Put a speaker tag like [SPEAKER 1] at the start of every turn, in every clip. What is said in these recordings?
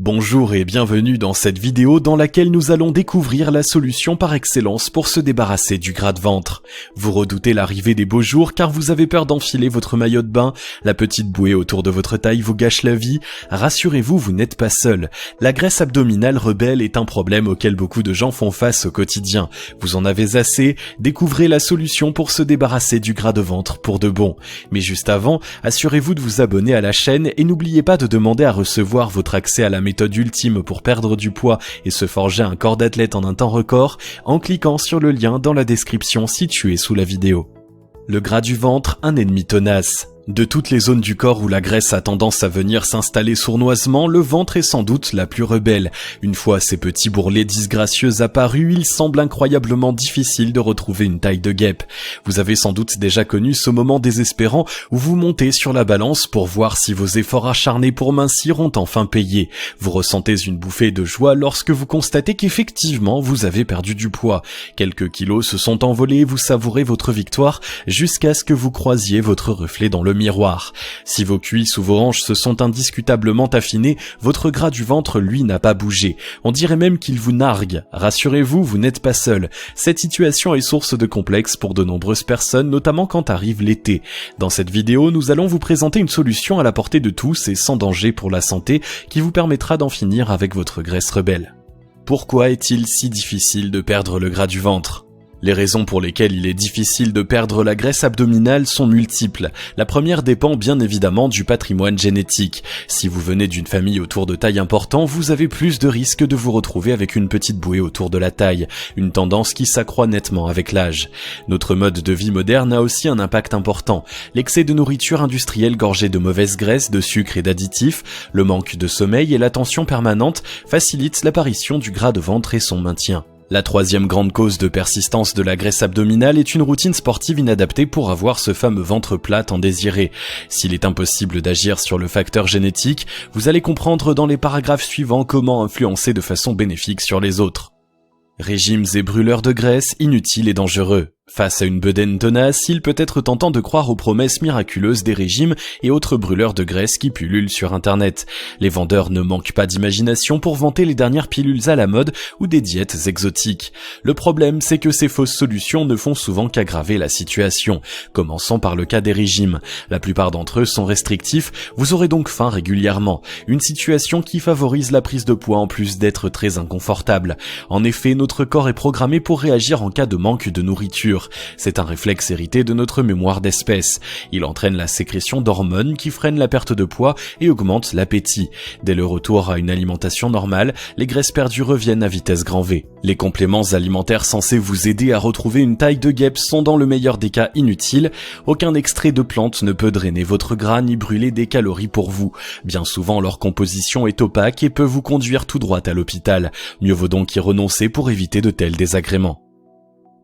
[SPEAKER 1] Bonjour et bienvenue dans cette vidéo dans laquelle nous allons découvrir la solution par excellence pour se débarrasser du gras de ventre. Vous redoutez l'arrivée des beaux jours car vous avez peur d'enfiler votre maillot de bain, la petite bouée autour de votre taille vous gâche la vie. Rassurez-vous, vous n'êtes pas seul. La graisse abdominale rebelle est un problème auquel beaucoup de gens font face au quotidien. Vous en avez assez, découvrez la solution pour se débarrasser du gras de ventre pour de bon. Mais juste avant, assurez-vous de vous abonner à la chaîne et n'oubliez pas de demander à recevoir votre accès à la méthode ultime pour perdre du poids et se forger un corps d'athlète en un temps record en cliquant sur le lien dans la description située sous la vidéo. Le gras du ventre, un ennemi tenace. De toutes les zones du corps où la graisse a tendance à venir s'installer sournoisement, le ventre est sans doute la plus rebelle. Une fois ces petits bourrelets disgracieux apparus, il semble incroyablement difficile de retrouver une taille de guêpe. Vous avez sans doute déjà connu ce moment désespérant où vous montez sur la balance pour voir si vos efforts acharnés pour mincir ont enfin payé. Vous ressentez une bouffée de joie lorsque vous constatez qu'effectivement vous avez perdu du poids. Quelques kilos se sont envolés et vous savourez votre victoire jusqu'à ce que vous croisiez votre reflet dans le miroir. Si vos cuisses ou vos hanches se sont indiscutablement affinées, votre gras du ventre, lui, n'a pas bougé. On dirait même qu'il vous nargue. Rassurez-vous, vous n'êtes pas seul. Cette situation est source de complexe pour de nombreuses personnes, notamment quand arrive l'été. Dans cette vidéo, nous allons vous présenter une solution à la portée de tous et sans danger pour la santé qui vous permettra d'en finir avec votre graisse rebelle. Pourquoi est-il si difficile de perdre le gras du ventre ? Les raisons pour lesquelles il est difficile de perdre la graisse abdominale sont multiples. La première dépend bien évidemment du patrimoine génétique. Si vous venez d'une famille au tour de taille important, vous avez plus de risques de vous retrouver avec une petite bouée autour de la taille, une tendance qui s'accroît nettement avec l'âge. Notre mode de vie moderne a aussi un impact important. L'excès de nourriture industrielle gorgée de mauvaises graisses, de sucre et d'additifs, le manque de sommeil et l'attention permanente facilitent l'apparition du gras de ventre et son maintien. La troisième grande cause de persistance de la graisse abdominale est une routine sportive inadaptée pour avoir ce fameux ventre plat tant désiré. S'il est impossible d'agir sur le facteur génétique, vous allez comprendre dans les paragraphes suivants comment influencer de façon bénéfique sur les autres. Régimes et brûleurs de graisse, inutiles et dangereux. Face à une bedaine tenace, il peut être tentant de croire aux promesses miraculeuses des régimes et autres brûleurs de graisse qui pullulent sur internet. Les vendeurs ne manquent pas d'imagination pour vanter les dernières pilules à la mode ou des diètes exotiques. Le problème, c'est que ces fausses solutions ne font souvent qu'aggraver la situation. Commençons par le cas des régimes. La plupart d'entre eux sont restrictifs, vous aurez donc faim régulièrement. Une situation qui favorise la prise de poids en plus d'être très inconfortable. En effet, notre corps est programmé pour réagir en cas de manque de nourriture. C'est un réflexe hérité de notre mémoire d'espèce. Il entraîne la sécrétion d'hormones qui freinent la perte de poids et augmentent l'appétit. Dès le retour à une alimentation normale, les graisses perdues reviennent à vitesse grand V. Les compléments alimentaires censés vous aider à retrouver une taille de guêpe sont dans le meilleur des cas inutiles. Aucun extrait de plante ne peut drainer votre gras ni brûler des calories pour vous. Bien souvent, leur composition est opaque et peut vous conduire tout droit à l'hôpital. Mieux vaut donc y renoncer pour éviter de tels désagréments.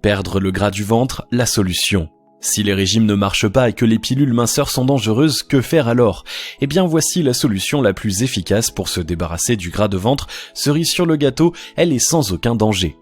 [SPEAKER 1] Perdre le gras du ventre, la solution. Si les régimes ne marchent pas et que les pilules minceurs sont dangereuses, que faire alors ? Eh bien voici la solution la plus efficace pour se débarrasser du gras de ventre. Cerise sur le gâteau, elle est sans aucun danger.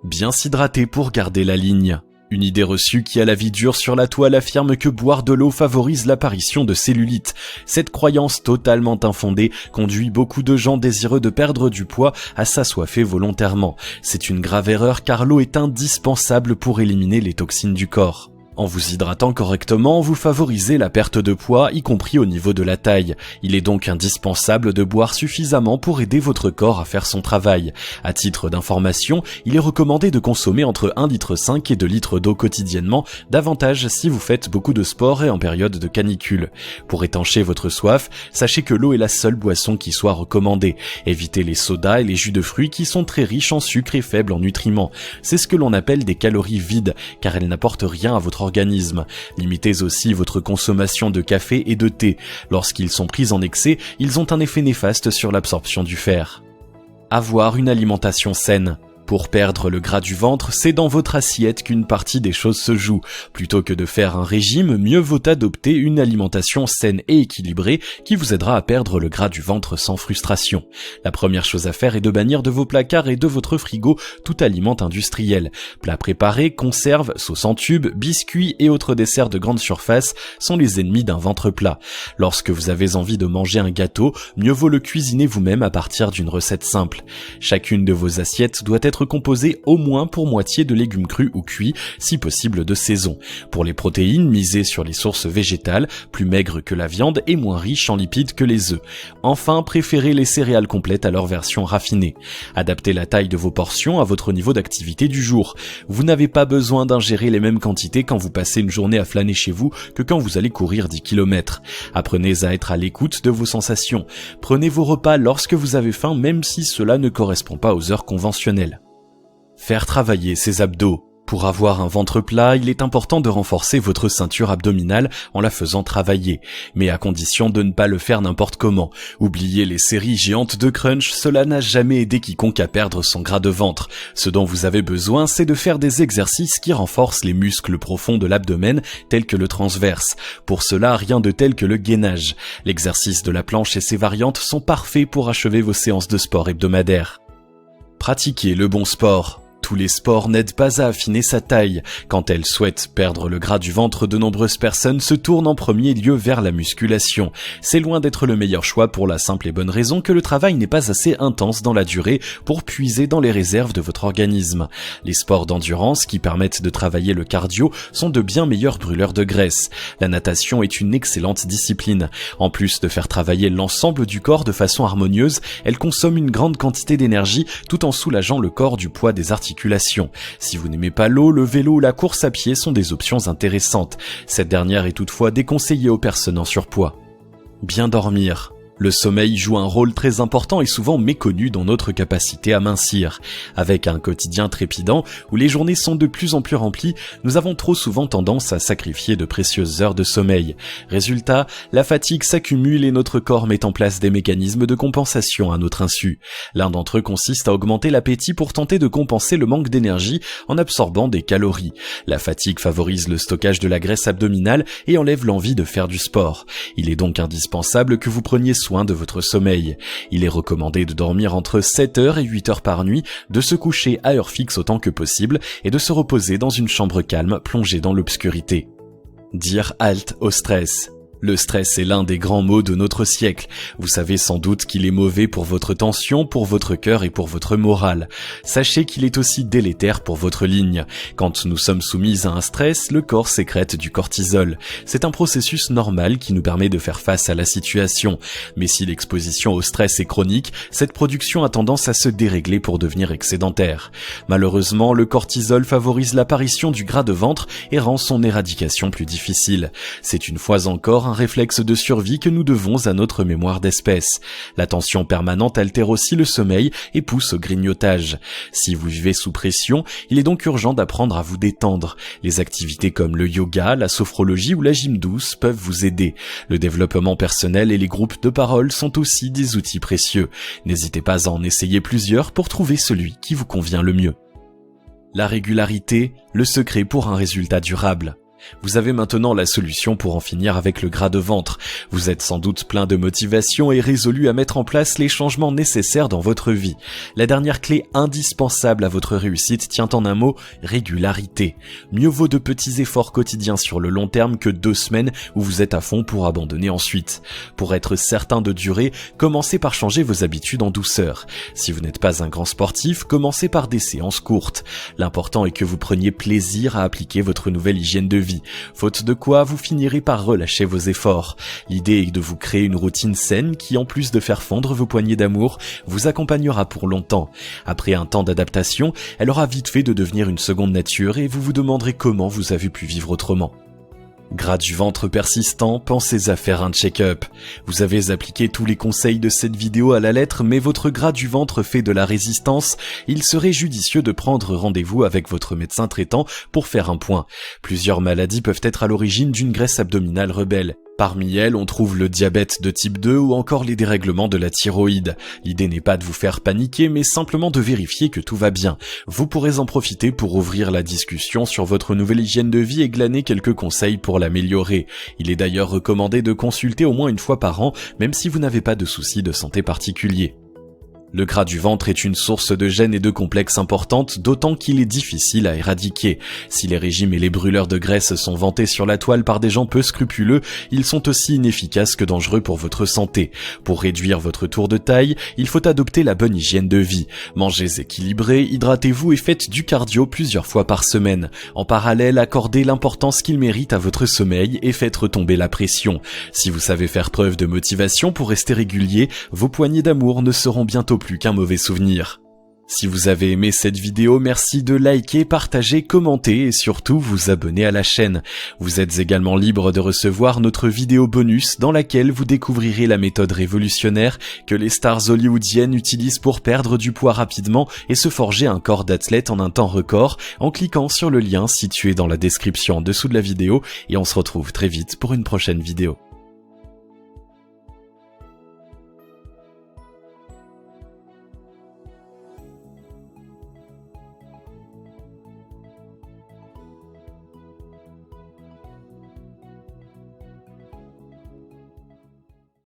[SPEAKER 1] Bien s'hydrater pour garder la ligne. Une idée reçue qui a la vie dure sur la toile affirme que boire de l'eau favorise l'apparition de cellulite. Cette croyance totalement infondée conduit beaucoup de gens désireux de perdre du poids à s'assoiffer volontairement. C'est une grave erreur car l'eau est indispensable pour éliminer les toxines du corps. En vous hydratant correctement, vous favorisez la perte de poids, y compris au niveau de la taille. Il est donc indispensable de boire suffisamment pour aider votre corps à faire son travail. À titre d'information, il est recommandé de consommer entre 1,5 litre et 2 litres d'eau quotidiennement, davantage si vous faites beaucoup de sport et en période de canicule. Pour étancher votre soif, sachez que l'eau est la seule boisson qui soit recommandée. Évitez les sodas et les jus de fruits qui sont très riches en sucre et faibles en nutriments. C'est ce que l'on appelle des calories vides, car elles n'apportent rien à votre organisme. Limitez aussi votre consommation de café et de thé. Lorsqu'ils sont pris en excès, ils ont un effet néfaste sur l'absorption du fer. Avoir une alimentation saine. Pour perdre le gras du ventre, c'est dans votre assiette qu'une partie des choses se joue. Plutôt que de faire un régime, mieux vaut adopter une alimentation saine et équilibrée qui vous aidera à perdre le gras du ventre sans frustration. La première chose à faire est de bannir de vos placards et de votre frigo tout aliment industriel. Plats préparés, conserves, sauces en tube, biscuits et autres desserts de grande surface sont les ennemis d'un ventre plat. Lorsque vous avez envie de manger un gâteau, mieux vaut le cuisiner vous-même à partir d'une recette simple. Chacune de vos assiettes doit être composée au moins pour moitié de légumes crus ou cuits, si possible de saison. Pour les protéines, misez sur les sources végétales, plus maigres que la viande et moins riches en lipides que les œufs. Enfin, préférez les céréales complètes à leur version raffinée. Adaptez la taille de vos portions à votre niveau d'activité du jour. Vous n'avez pas besoin d'ingérer les mêmes quantités quand vous passez une journée à flâner chez vous que quand vous allez courir 10 km. Apprenez à être à l'écoute de vos sensations. Prenez vos repas lorsque vous avez faim, même si cela ne correspond pas aux heures conventionnelles. Faire travailler ses abdos. Pour avoir un ventre plat, il est important de renforcer votre ceinture abdominale en la faisant travailler, mais à condition de ne pas le faire n'importe comment. Oubliez les séries géantes de crunch, cela n'a jamais aidé quiconque à perdre son gras de ventre. Ce dont vous avez besoin, c'est de faire des exercices qui renforcent les muscles profonds de l'abdomen, tels que le transverse. Pour cela, rien de tel que le gainage. L'exercice de la planche et ses variantes sont parfaits pour achever vos séances de sport hebdomadaires. Pratiquez le bon sport. Tous les sports n'aident pas à affiner sa taille. Quand elles souhaitent perdre le gras du ventre, de nombreuses personnes se tournent en premier lieu vers la musculation. C'est loin d'être le meilleur choix pour la simple et bonne raison que le travail n'est pas assez intense dans la durée pour puiser dans les réserves de votre organisme. Les sports d'endurance qui permettent de travailler le cardio sont de bien meilleurs brûleurs de graisse. La natation est une excellente discipline. En plus de faire travailler l'ensemble du corps de façon harmonieuse, elle consomme une grande quantité d'énergie tout en soulageant le corps du poids des articulations. Si vous n'aimez pas l'eau, le vélo ou la course à pied sont des options intéressantes. Cette dernière est toutefois déconseillée aux personnes en surpoids. Bien dormir. Le sommeil joue un rôle très important et souvent méconnu dans notre capacité à mincir. Avec un quotidien trépidant où les journées sont de plus en plus remplies, nous avons trop souvent tendance à sacrifier de précieuses heures de sommeil. Résultat, la fatigue s'accumule et notre corps met en place des mécanismes de compensation à notre insu. L'un d'entre eux consiste à augmenter l'appétit pour tenter de compenser le manque d'énergie en absorbant des calories. La fatigue favorise le stockage de la graisse abdominale et enlève l'envie de faire du sport. Il est donc indispensable que vous preniez soin de votre sommeil. Il est recommandé de dormir entre 7 heures et 8 heures par nuit, de se coucher à heure fixe autant que possible et de se reposer dans une chambre calme plongée dans l'obscurité. Dire halte au stress. Le stress est l'un des grands maux de notre siècle. Vous savez sans doute qu'il est mauvais pour votre tension, pour votre cœur et pour votre morale. Sachez qu'il est aussi délétère pour votre ligne. Quand nous sommes soumis à un stress, le corps sécrète du cortisol. C'est un processus normal qui nous permet de faire face à la situation. Mais si l'exposition au stress est chronique, cette production a tendance à se dérégler pour devenir excédentaire. Malheureusement, le cortisol favorise l'apparition du gras de ventre et rend son éradication plus difficile. C'est une fois encore un réflexe de survie que nous devons à notre mémoire d'espèce. La tension permanente altère aussi le sommeil et pousse au grignotage. Si vous vivez sous pression, il est donc urgent d'apprendre à vous détendre. Les activités comme le yoga, la sophrologie ou la gym douce peuvent vous aider. Le développement personnel et les groupes de parole sont aussi des outils précieux. N'hésitez pas à en essayer plusieurs pour trouver celui qui vous convient le mieux. La régularité, le secret pour un résultat durable. Vous avez maintenant la solution pour en finir avec le gras de ventre. Vous êtes sans doute plein de motivation et résolu à mettre en place les changements nécessaires dans votre vie. La dernière clé indispensable à votre réussite tient en un mot, régularité. Mieux vaut de petits efforts quotidiens sur le long terme que 2 semaines où vous êtes à fond pour abandonner ensuite. Pour être certain de durer, commencez par changer vos habitudes en douceur. Si vous n'êtes pas un grand sportif, commencez par des séances courtes. L'important est que vous preniez plaisir à appliquer votre nouvelle hygiène de vie. Faute de quoi, vous finirez par relâcher vos efforts. L'idée est de vous créer une routine saine qui, en plus de faire fondre vos poignées d'amour, vous accompagnera pour longtemps. Après un temps d'adaptation, elle aura vite fait de devenir une seconde nature et vous vous demanderez comment vous avez pu vivre autrement. Gras du ventre persistant, pensez à faire un check-up. Vous avez appliqué tous les conseils de cette vidéo à la lettre, mais votre gras du ventre fait de la résistance. Il serait judicieux de prendre rendez-vous avec votre médecin traitant pour faire un point. Plusieurs maladies peuvent être à l'origine d'une graisse abdominale rebelle. Parmi elles, on trouve le diabète de type 2 ou encore les dérèglements de la thyroïde. L'idée n'est pas de vous faire paniquer, mais simplement de vérifier que tout va bien. Vous pourrez en profiter pour ouvrir la discussion sur votre nouvelle hygiène de vie et glaner quelques conseils pour l'améliorer. Il est d'ailleurs recommandé de consulter au moins une fois par an, même si vous n'avez pas de soucis de santé particuliers. Le gras du ventre est une source de gêne et de complexes importante, d'autant qu'il est difficile à éradiquer. Si les régimes et les brûleurs de graisse sont vantés sur la toile par des gens peu scrupuleux, ils sont aussi inefficaces que dangereux pour votre santé. Pour réduire votre tour de taille, il faut adopter la bonne hygiène de vie. Mangez équilibré, hydratez-vous et faites du cardio plusieurs fois par semaine. En parallèle, accordez l'importance qu'il mérite à votre sommeil et faites retomber la pression. Si vous savez faire preuve de motivation pour rester régulier, vos poignées d'amour ne seront bientôt plus qu'un mauvais souvenir. Si vous avez aimé cette vidéo, merci de liker, partager, commenter et surtout vous abonner à la chaîne. Vous êtes également libre de recevoir notre vidéo bonus dans laquelle vous découvrirez la méthode révolutionnaire que les stars hollywoodiennes utilisent pour perdre du poids rapidement et se forger un corps d'athlète en un temps record en cliquant sur le lien situé dans la description en dessous de la vidéo et on se retrouve très vite pour une prochaine vidéo.